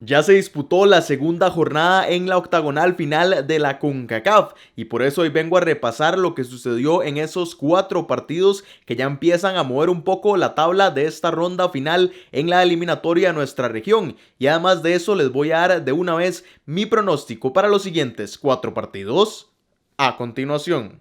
Ya se disputó la segunda jornada en la octagonal final de la CONCACAF y por eso hoy vengo a repasar lo que sucedió en esos 4 partidos que ya empiezan a mover un poco la tabla de esta ronda final en la eliminatoria de nuestra región, y además de eso les voy a dar de una vez mi pronóstico para los siguientes 4 partidos a continuación.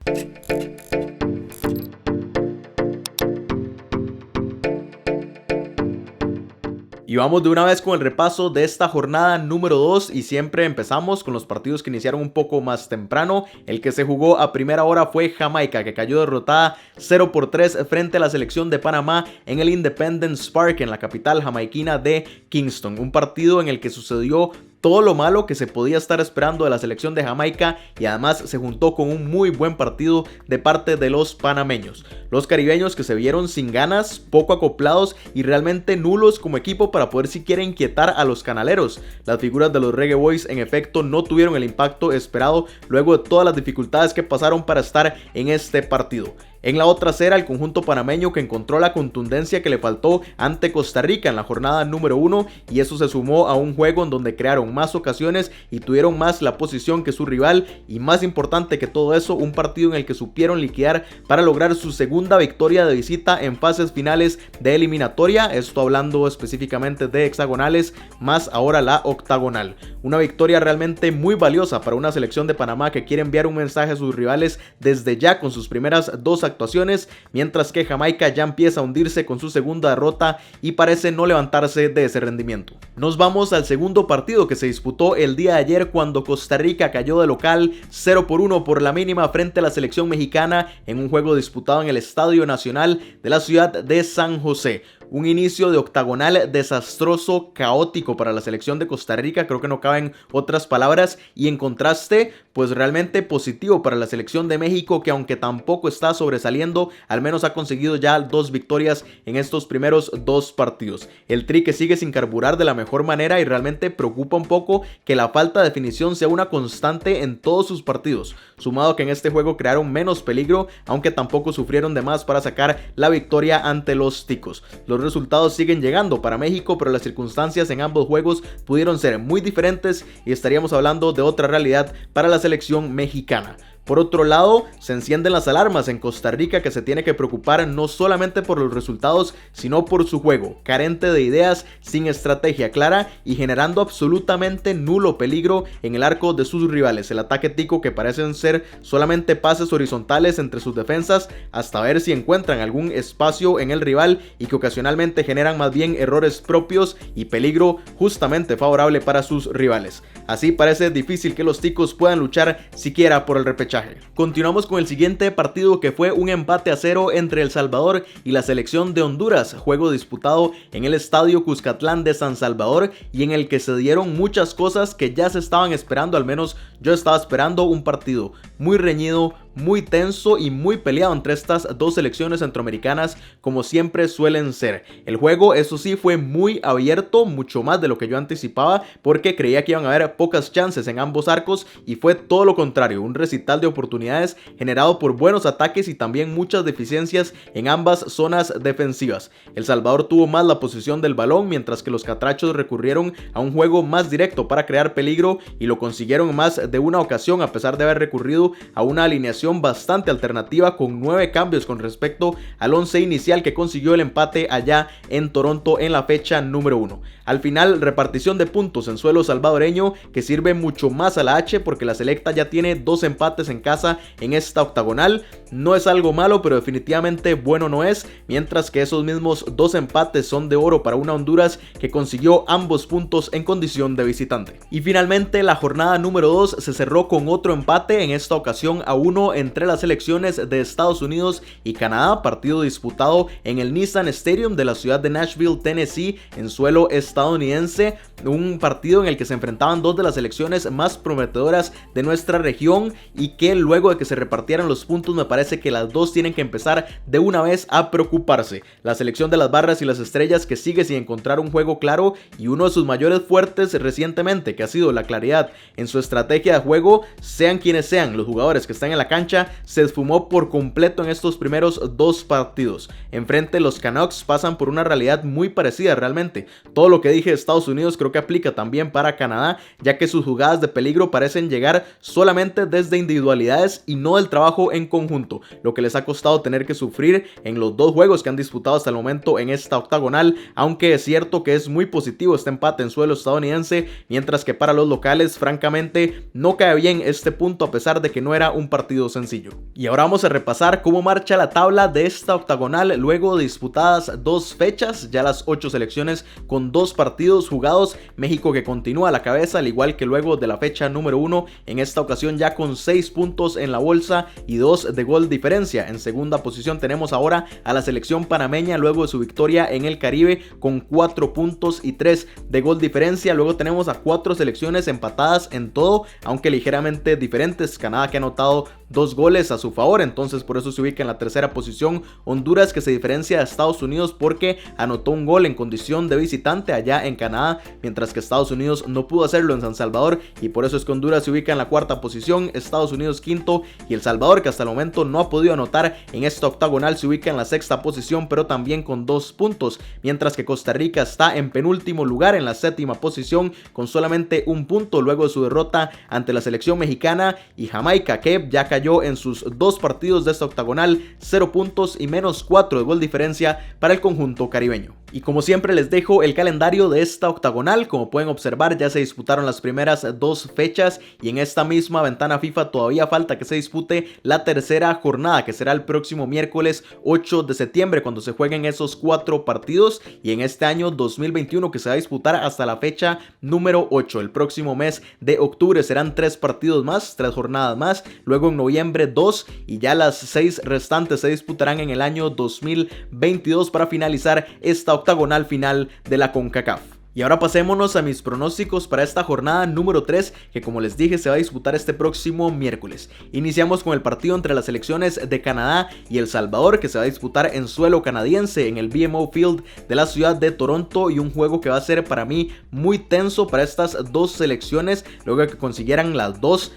Y vamos de una vez con el repaso de esta jornada número 2 y siempre empezamos con los partidos que iniciaron un poco más temprano. El que se jugó a primera hora fue Jamaica, que cayó derrotada 0-3 frente a la selección de Panamá en el Independence Park en la capital jamaiquina de Kingston. Un partido en el que sucedió todo lo malo que se podía estar esperando de la selección de Jamaica y además se juntó con un muy buen partido de parte de los panameños. Los caribeños que se vieron sin ganas, poco acoplados y realmente nulos como equipo para poder siquiera inquietar a los canaleros. Las figuras de los Reggae Boys en efecto no tuvieron el impacto esperado luego de todas las dificultades que pasaron para estar en este partido. En la otra acera, el conjunto panameño que encontró la contundencia que le faltó ante Costa Rica en la jornada número 1, y eso se sumó a un juego en donde crearon más ocasiones y tuvieron más la posición que su rival, y más importante que todo eso, un partido en el que supieron liquidar para lograr su segunda victoria de visita en fases finales de eliminatoria, esto hablando específicamente de hexagonales, más ahora la octagonal. Una victoria realmente muy valiosa para una selección de Panamá que quiere enviar un mensaje a sus rivales desde ya con sus primeras 2 actuaciones, mientras que Jamaica ya empieza a hundirse con su segunda derrota y parece no levantarse de ese rendimiento. Nos vamos al segundo partido que se disputó el día de ayer cuando Costa Rica cayó de local 0-1 por la mínima frente a la selección mexicana en un juego disputado en el Estadio Nacional de la ciudad de San José. Un inicio de octagonal desastroso, caótico para la selección de Costa Rica, creo que no caben otras palabras, y en contraste, pues realmente positivo para la selección de México, que aunque tampoco está sobresaliendo, al menos ha conseguido ya 2 victorias en estos primeros 2 partidos. El Tri que sigue sin carburar de la mejor manera y realmente preocupa un poco que la falta de definición sea una constante en todos sus partidos, sumado que en este juego crearon menos peligro, aunque tampoco sufrieron de más para sacar la victoria ante los ticos. Los resultados siguen llegando para México, pero las circunstancias en ambos juegos pudieron ser muy diferentes y estaríamos hablando de otra realidad para la selección mexicana. Por otro lado, se encienden las alarmas en Costa Rica, que se tiene que preocupar no solamente por los resultados, sino por su juego, carente de ideas, sin estrategia clara y generando absolutamente nulo peligro en el arco de sus rivales. El ataque tico, que parecen ser solamente pases horizontales entre sus defensas hasta ver si encuentran algún espacio en el rival, y que ocasionalmente generan más bien errores propios y peligro justamente favorable para sus rivales. Así parece difícil que los ticos puedan luchar siquiera por el repechaje. Continuamos con el siguiente partido, que fue un empate a 0 entre El Salvador y la selección de Honduras, juego disputado en el Estadio Cuscatlán de San Salvador y en el que se dieron muchas cosas que ya se estaban esperando, al menos yo estaba esperando un partido muy reñido, muy tenso y muy peleado entre estas dos selecciones centroamericanas, como siempre suelen ser. El juego, eso sí, fue muy abierto, mucho más de lo que yo anticipaba, porque creía que iban a haber pocas chances en ambos arcos, y fue todo lo contrario, un recital de oportunidades generado por buenos ataques y también muchas deficiencias en ambas zonas defensivas. El Salvador tuvo más la posesión del balón, mientras que los catrachos recurrieron a un juego más directo para crear peligro, y lo consiguieron más de una ocasión, a pesar de haber recurrido a una alineación bastante alternativa con 9 cambios con respecto al 11 inicial que consiguió el empate allá en Toronto en la fecha número 1. Al final, repartición de puntos en suelo salvadoreño que sirve mucho más a la H, porque la selecta ya tiene 2 empates en casa en esta octagonal. No es algo malo, pero definitivamente bueno no es, mientras que esos mismos 2 empates son de oro para una Honduras que consiguió ambos puntos en condición de visitante. Y finalmente, la jornada número 2 se cerró con otro empate, en esta ocasión a 1 entre las selecciones de Estados Unidos y Canadá, partido disputado en el Nissan Stadium de la ciudad de Nashville, Tennessee, en suelo estadounidense. Un partido en el que se enfrentaban 2 de las selecciones más prometedoras de nuestra región, y que luego de que se repartieran los puntos me parece que las dos tienen que empezar de una vez a preocuparse. La selección de las Barras y las Estrellas, que sigue sin encontrar un juego claro, y uno de sus mayores fuertes recientemente, que ha sido la claridad en su estrategia de juego, sean quienes sean los jugadores que están en la cancha, se esfumó por completo en estos primeros 2 partidos. Enfrente, los Canucks pasan por una realidad muy parecida realmente. Todo lo que dije de Estados Unidos creo creo que aplica también para Canadá, ya que sus jugadas de peligro parecen llegar solamente desde individualidades y no del trabajo en conjunto, lo que les ha costado tener que sufrir en los dos juegos que han disputado hasta el momento en esta octagonal, aunque es cierto que es muy positivo este empate en suelo estadounidense, mientras que para los locales francamente no cae bien este punto a pesar de que no era un partido sencillo. Y ahora vamos a repasar cómo marcha la tabla de esta octagonal luego de disputadas 2 fechas, ya las 8 selecciones con 2 partidos jugados. México que continúa a la cabeza al igual que luego de la fecha número 1, en esta ocasión ya con 6 puntos en la bolsa y 2 de gol diferencia. En segunda posición tenemos ahora a la selección panameña luego de su victoria en el Caribe con 4 puntos y 3 de gol diferencia. Luego tenemos a 4 selecciones empatadas en todo, aunque ligeramente diferentes. Canadá que ha anotado 2 goles a su favor, entonces por eso se ubica en la tercera posición. Honduras que se diferencia de Estados Unidos porque anotó un gol en condición de visitante allá en Canadá, mientras que Estados Unidos no pudo hacerlo en San Salvador, y por eso es que Honduras se ubica en la cuarta posición, Estados Unidos quinto, y El Salvador, que hasta el momento no ha podido anotar en esta octagonal, se ubica en la sexta posición pero también con 2 puntos, mientras que Costa Rica está en penúltimo lugar en la séptima posición con solamente 1 punto luego de su derrota ante la selección mexicana, y Jamaica que ya cayó en sus 2 partidos de esta octagonal, 0 puntos y menos 4 de gol diferencia para el conjunto caribeño. Y como siempre les dejo el calendario de esta octagonal. Como pueden observar, ya se disputaron las primeras 2 fechas y en esta misma ventana FIFA todavía falta que se dispute la tercera jornada, que será el próximo miércoles 8 de septiembre cuando se jueguen esos 4 partidos, y en este año 2021 que se va a disputar hasta la fecha número 8. El próximo mes de octubre serán 3 partidos más, 3 jornadas más, luego en noviembre 2, y ya las 6 restantes se disputarán en el año 2022 para finalizar esta octagonal final de la CONCACAF. Y ahora pasémonos a mis pronósticos para esta jornada número 3, que como les dije se va a disputar este próximo miércoles. Iniciamos con el partido entre las selecciones de Canadá y El Salvador, que se va a disputar en suelo canadiense en el BMO Field de la ciudad de Toronto, y un juego que va a ser para mí muy tenso para estas 2 selecciones luego de que consiguieran las dos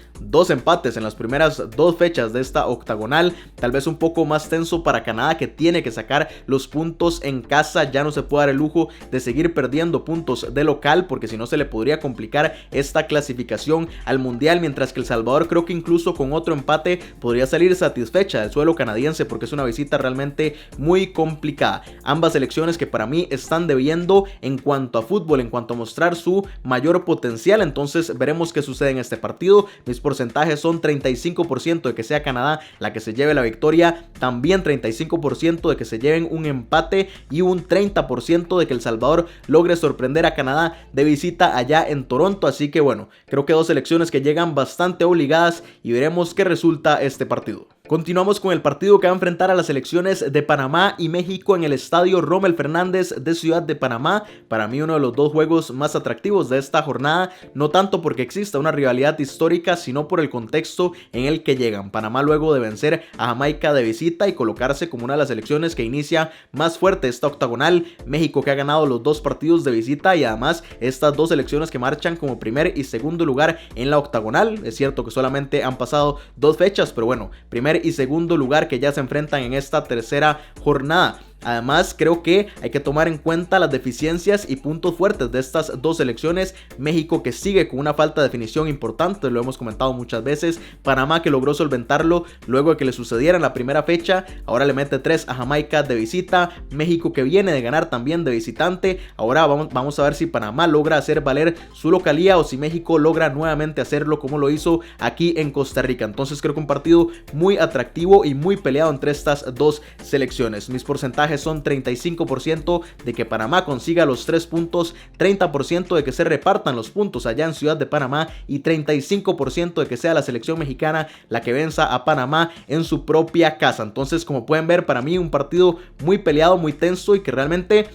empates en las primeras 2 fechas de esta octagonal. Tal vez un poco más tenso para Canadá, que tiene que sacar los puntos en casa, ya no se puede dar el lujo de seguir perdiendo puntos de local porque si no se le podría complicar esta clasificación al mundial, mientras que El Salvador creo que incluso con otro empate podría salir satisfecha del suelo canadiense porque es una visita realmente muy complicada. Ambas selecciones que para mí están debiendo en cuanto a fútbol, en cuanto a mostrar su mayor potencial, entonces veremos qué sucede en este partido. Mis porcentajes son 35% de que sea Canadá la que se lleve la victoria, también 35% de que se lleven un empate y un 30% de que El Salvador logre sorprender a Canadá de visita allá en Toronto. Así que bueno, creo que 2 selecciones que llegan bastante obligadas y veremos qué resulta este partido. Continuamos con el partido que va a enfrentar a las selecciones de Panamá y México en el estadio Rommel Fernández de Ciudad de Panamá. Para mí uno de los 2 juegos más atractivos de esta jornada, no tanto porque exista una rivalidad histórica, sino por el contexto en el que llegan. Panamá luego de vencer a Jamaica de visita y colocarse como una de las selecciones que inicia más fuerte esta octagonal. México que ha ganado los 2 partidos de visita y además estas 2 selecciones que marchan como primer y segundo lugar en la octagonal. Es cierto que solamente han pasado 2 fechas, pero bueno, primer y segundo lugar que ya se enfrentan en esta tercera jornada. Además, creo que hay que tomar en cuenta las deficiencias y puntos fuertes de estas 2 selecciones. México que sigue con una falta de definición importante, lo hemos comentado muchas veces. Panamá que logró solventarlo luego de que le sucediera en la primera fecha, ahora le mete 3 a Jamaica de visita. México que viene de ganar también de visitante. Ahora vamos a ver si Panamá logra hacer valer su localía o si México logra nuevamente hacerlo como lo hizo aquí en Costa Rica. Entonces creo que un partido muy atractivo y muy peleado entre estas 2 selecciones. Mis porcentajes son 35% de que Panamá consiga los 3 puntos, 30% de que se repartan los puntos allá en Ciudad de Panamá y 35% de que sea la selección mexicana la que venza a Panamá en su propia casa. Entonces, como pueden ver, para mí un partido muy peleado, muy tenso y que realmente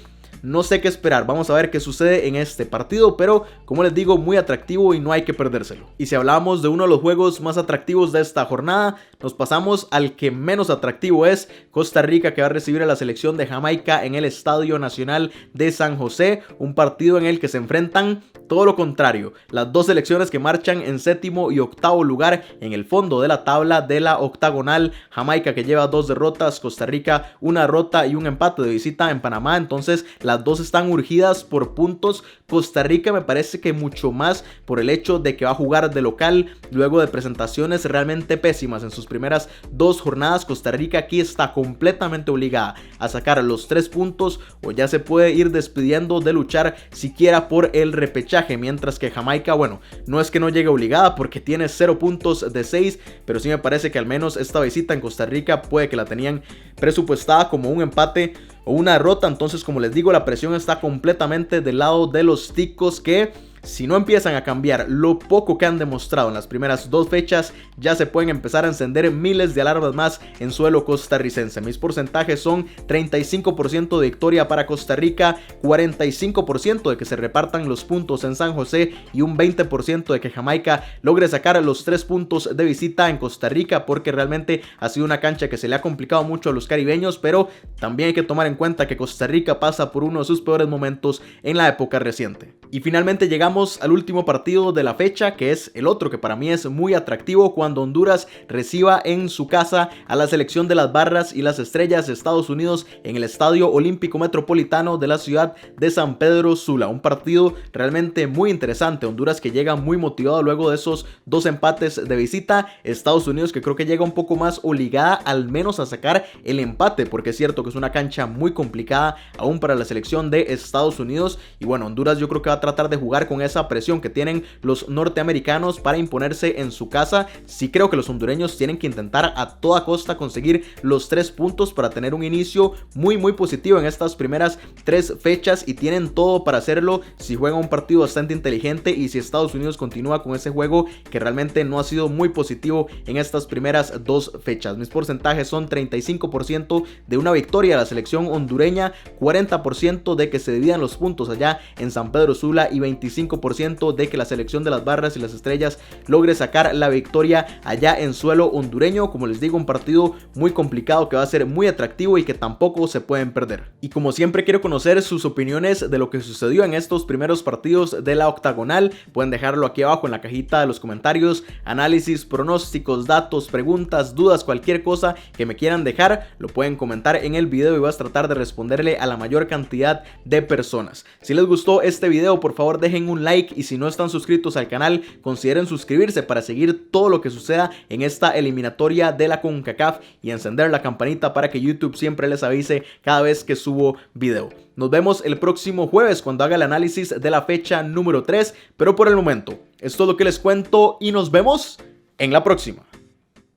no sé qué esperar. Vamos a ver qué sucede en este partido, pero como les digo, muy atractivo y no hay que perdérselo. Y si hablamos de uno de los juegos más atractivos de esta jornada, Nos pasamos al que menos atractivo es Costa Rica, que va a recibir a la selección de Jamaica en el Estadio Nacional de San José, un partido en el que se enfrentan todo lo contrario, las dos selecciones que marchan en séptimo y octavo lugar en el fondo de la tabla de la octagonal. Jamaica, que lleva 2 derrotas, Costa Rica 1 derrota y un empate de visita en Panamá, entonces las dos están urgidas por puntos. Costa Rica me parece que mucho más por el hecho de que va a jugar de local luego de presentaciones realmente pésimas en sus primeras 2 jornadas. Costa Rica aquí está completamente obligada a sacar los 3 puntos o ya se puede ir despidiendo de luchar siquiera por el repechaje, mientras que Jamaica, bueno, no es que no llegue obligada porque tiene 0 puntos de 6, pero sí me parece que al menos esta visita en Costa Rica puede que la tenían presupuestada como un empate o una derrota. Entonces, como les digo, la presión está completamente del lado de los ticos, que si no empiezan a cambiar lo poco que han demostrado en las primeras 2 fechas, ya se pueden empezar a encender miles de alarmas más en suelo costarricense. Mis porcentajes son 35% de victoria para Costa Rica, 45% de que se repartan los puntos en San José y un 20% de que Jamaica logre sacar los 3 puntos de visita en Costa Rica, porque realmente ha sido una cancha que se le ha complicado mucho a los caribeños, pero también hay que tomar en cuenta que Costa Rica pasa por uno de sus peores momentos en la época reciente. Y finalmente llegamos al último partido de la fecha, que es el otro que para mí es muy atractivo, cuando Honduras reciba en su casa a la selección de las Barras y las Estrellas de Estados Unidos en el Estadio Olímpico Metropolitano de la ciudad de San Pedro Sula. Un partido realmente muy interesante. Honduras, que llega muy motivado luego de esos 2 empates de visita. Estados Unidos, que creo que llega un poco más obligada al menos a sacar el empate, porque es cierto que es una cancha muy complicada aún para la selección de Estados Unidos. Y bueno, Honduras yo creo que va a tratar de jugar con esa presión que tienen los norteamericanos para imponerse en su casa. Sí creo que los hondureños tienen que intentar a toda costa conseguir los 3 puntos para tener un inicio muy positivo en estas primeras 3 fechas, y tienen todo para hacerlo si juegan un partido bastante inteligente y si Estados Unidos continúa con ese juego que realmente no ha sido muy positivo en estas primeras 2 fechas. Mis porcentajes son 35% de una victoria de la selección hondureña, 40% de que se dividan los puntos allá en San Pedro Sula y 25% de que la selección de las Barras y las Estrellas logre sacar la victoria allá en suelo hondureño. Como les digo, un partido muy complicado que va a ser muy atractivo y que tampoco se pueden perder. Y como siempre, quiero conocer sus opiniones de lo que sucedió en estos primeros partidos de la octagonal. Pueden dejarlo aquí abajo en la cajita de los comentarios. Análisis, pronósticos, datos, preguntas, dudas, cualquier cosa que me quieran dejar, lo pueden comentar en el video y voy a tratar de responderle a la mayor cantidad de personas. Si les gustó este video, por favor dejen un like, y si no están suscritos al canal, consideren suscribirse para seguir todo lo que suceda en esta eliminatoria de la CONCACAF y encender la campanita para que YouTube siempre les avise cada vez que subo video. Nos vemos el próximo jueves cuando haga el análisis de la fecha número 3, pero por el momento es todo lo que les cuento y nos vemos en la próxima.